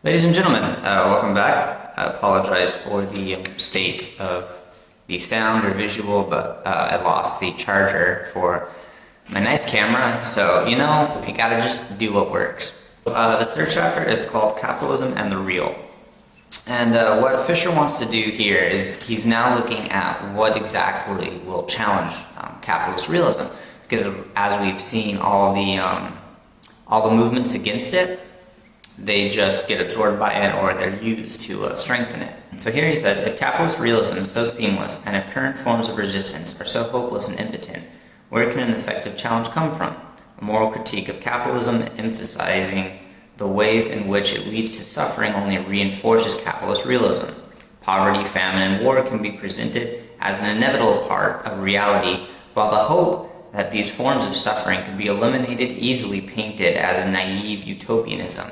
Ladies and gentlemen, welcome back. I apologize for the state of the sound or visual, but I lost the charger for my nice camera, so you gotta just do what works. This third chapter is called Capitalism and the Real. And what Fisher wants to do here is he's now looking at what exactly will challenge capitalist realism, because as we've seen all the movements against it, they just get absorbed by it or they're used to strengthen it. So here he says, if capitalist realism is so seamless and if current forms of resistance are so hopeless and impotent, where can an effective challenge come from? A moral critique of capitalism emphasizing the ways in which it leads to suffering only reinforces capitalist realism. Poverty, famine, and war can be presented as an inevitable part of reality, while the hope that these forms of suffering can be eliminated easily painted as a naive utopianism.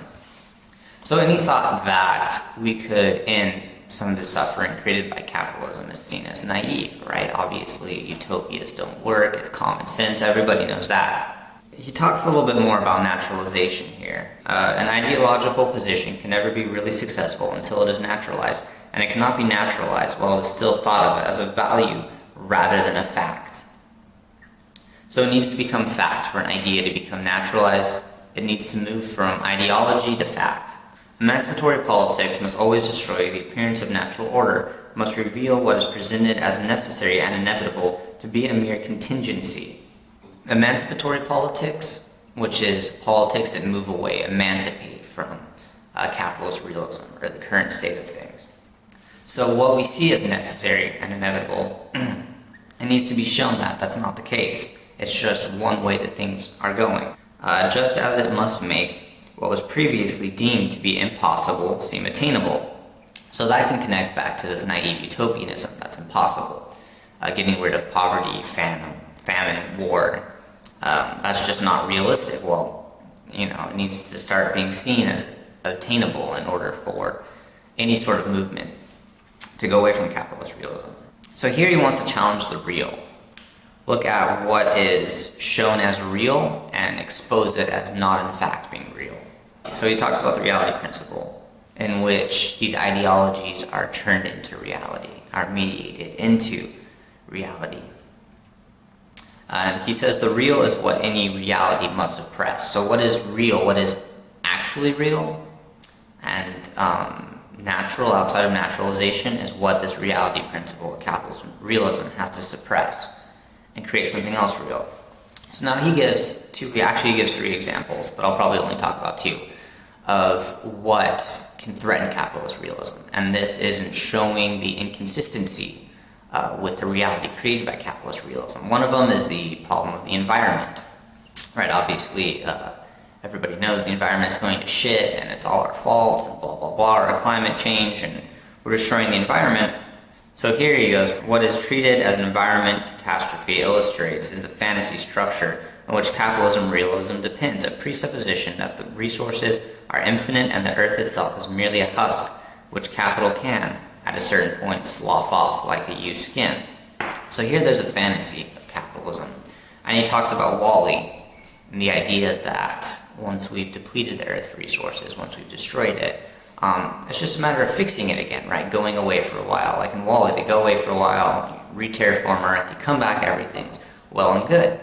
So any thought that we could end some of the suffering created by capitalism is seen as naive, right? Obviously, utopias don't work, it's common sense, everybody knows that. He talks a little bit more about naturalization here. An ideological position can never be really successful until it is naturalized, and it cannot be naturalized while it is still thought of as a value rather than a fact. So it needs to become fact for an idea to become naturalized. It needs to move from ideology to fact. Emancipatory politics must always destroy the appearance of natural order, must reveal what is presented as necessary and inevitable to be a mere contingency. Emancipatory politics, which is politics that move away, emancipate from capitalist realism or the current state of things. So what we see as necessary and inevitable, it needs to be shown that that's not the case. It's just one way that things are going. Just as it must make what was previously deemed to be impossible seem attainable. So that can connect back to this naive utopianism that's impossible. Getting rid of poverty, famine, war, that's just not realistic. Well, it needs to start being seen as attainable in order for any sort of movement to go away from capitalist realism. So here he wants to challenge the real. Look at what is shown as real and expose it as not in fact being real. So he talks about the reality principle, in which these ideologies are turned into reality, are mediated into reality. And he says the real is what any reality must suppress. So what is real? What is actually real? And natural, outside of naturalization, is what this reality principle of capitalism, realism, has to suppress and create something else real. So now he gives three examples, but I'll probably only talk about two, of what can threaten capitalist realism. And this isn't showing the inconsistency with the reality created by capitalist realism. One of them is the problem of the environment. Right, obviously, everybody knows the environment is going to shit, and it's all our faults, and blah, blah, blah, or climate change, and we're destroying the environment. So here he goes, what is treated as an environment catastrophe illustrates is the fantasy structure on which capitalism realism depends, a presupposition that the resources are infinite and the earth itself is merely a husk, which capital can, at a certain point, slough off like a used skin. So here there's a fantasy of capitalism. And he talks about Wall-E, and the idea that once we've depleted the earth's resources, once we've destroyed it, it's just a matter of fixing it again, right? Going away for a while. Like in Wall-E, they go away for a while, you re-terraform Earth, you come back, everything's well and good.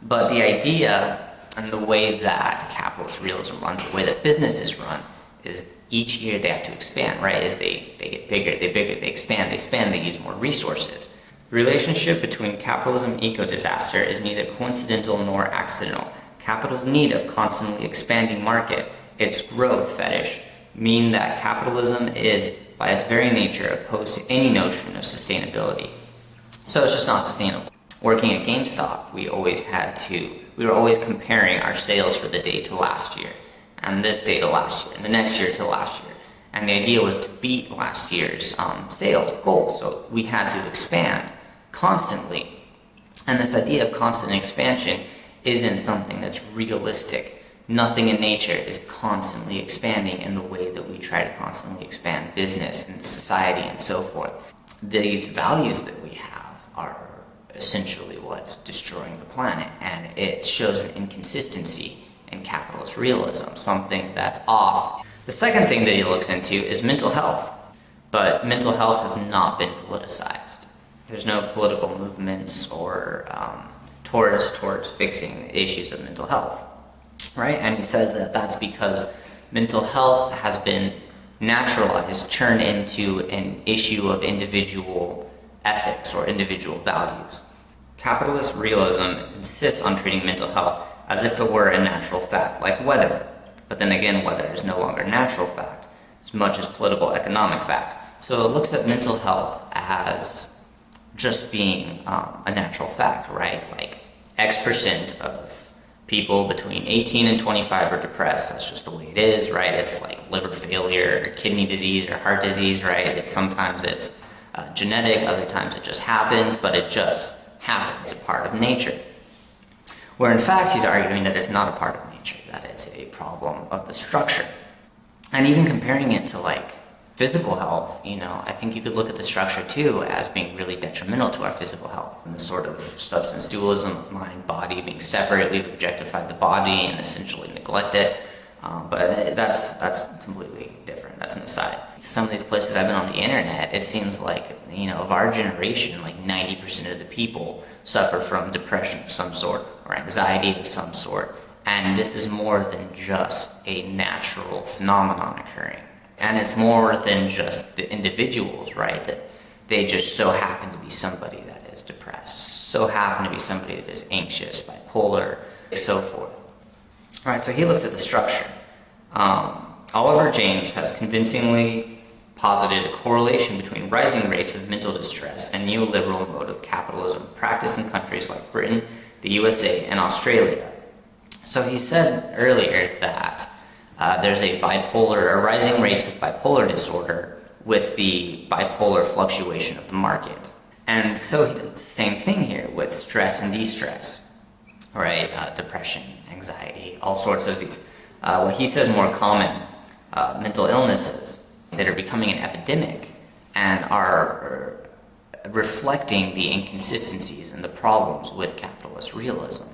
But the idea and the way that capitalist realism runs, the way that businesses run, is each year they have to expand, right? As they get bigger, they expand, they use more resources. The relationship between capitalism and eco-disaster is neither coincidental nor accidental. Capital's need of constantly expanding market, its growth fetish, mean that capitalism is, by its very nature, opposed to any notion of sustainability. So it's just not sustainable. Working at GameStop, we were always comparing our sales for the day to last year, and this day to last year, and the next year to last year. And the idea was to beat last year's sales goals, so we had to expand constantly. And this idea of constant expansion isn't something that's realistic. Nothing in nature is constantly expanding in the way that we try to constantly expand business and society and so forth. These values that we have are essentially what's destroying the planet, and it shows an inconsistency in capitalist realism, something that's off. The second thing that he looks into is mental health. But mental health has not been politicized. There's no political movements or towards fixing the issues of mental health, right? And he says that that's because mental health has been naturalized, turned into an issue of individual ethics or individual values. Capitalist realism insists on treating mental health as if it were a natural fact, like weather. But then again, weather is no longer a natural fact, as much as political economic fact. So it looks at mental health as just being a natural fact, right? Like X% of people between 18 and 25 are depressed. That's just the way it is, right? It's like liver failure, or kidney disease, or heart disease, right? Sometimes it's genetic, other times it just happens, but it just happens, a part of nature. Where in fact he's arguing that it's not a part of nature, that it's a problem of the structure. And even comparing it to like physical health, I think you could look at the structure too as being really detrimental to our physical health, and the sort of substance dualism of mind, body being separate. We've objectified the body and essentially neglect it, but that's completely different. That's an aside. Some of these places I've been on the internet, it seems like, of our generation, like 90% of the people suffer from depression of some sort or anxiety of some sort, and this is more than just a natural phenomenon occurring. And it's more than just the individuals, right? That they just so happen to be somebody that is depressed, so happen to be somebody that is anxious, bipolar, so forth. All right, so he looks at the structure. Oliver James has convincingly posited a correlation between rising rates of mental distress and neoliberal mode of capitalism practiced in countries like Britain, the USA, and Australia. So he said earlier that there's a rising rates of bipolar disorder with the bipolar fluctuation of the market. And so he does the same thing here with stress and de-stress, right? Depression, anxiety, all sorts of these, what he says more common mental illnesses that are becoming an epidemic and are reflecting the inconsistencies and the problems with capitalist realism.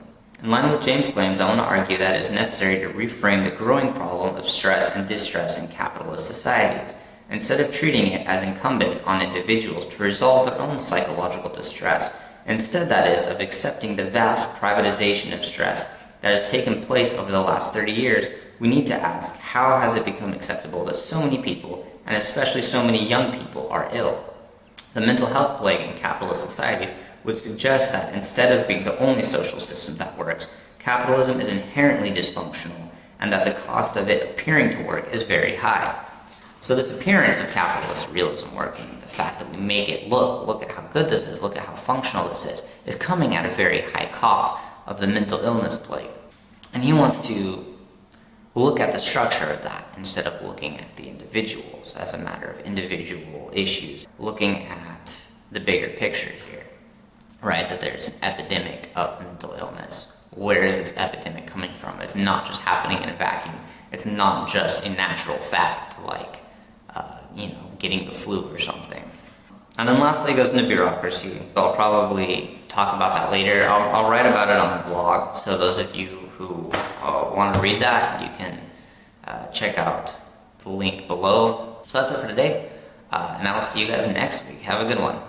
In line with James' claims, I want to argue that it is necessary to reframe the growing problem of stress and distress in capitalist societies, instead of treating it as incumbent on individuals to resolve their own psychological distress. Instead, that is, of accepting the vast privatization of stress that has taken place over the last 30 years, we need to ask, how has it become acceptable that so many people, and especially so many young people, are ill? The mental health plague in capitalist societies would suggest that instead of being the only social system that works, capitalism is inherently dysfunctional, and that the cost of it appearing to work is very high. So this appearance of capitalist realism working, the fact that we make it look at how good this is, look at how functional this is coming at a very high cost of the mental illness plague. And he wants to look at the structure of that instead of looking at the individuals as a matter of individual issues, looking at the bigger picture here, right? That there's an epidemic of mental illness. Where is this epidemic coming from? It's not just happening in a vacuum. It's not just a natural fact like, getting the flu or something. And then lastly it goes into bureaucracy. I'll probably talk about that later. I'll write about it on my blog, so those of you who want to read that, you can check out the link below. So that's it for today, and I will see you guys next week. Have a good one.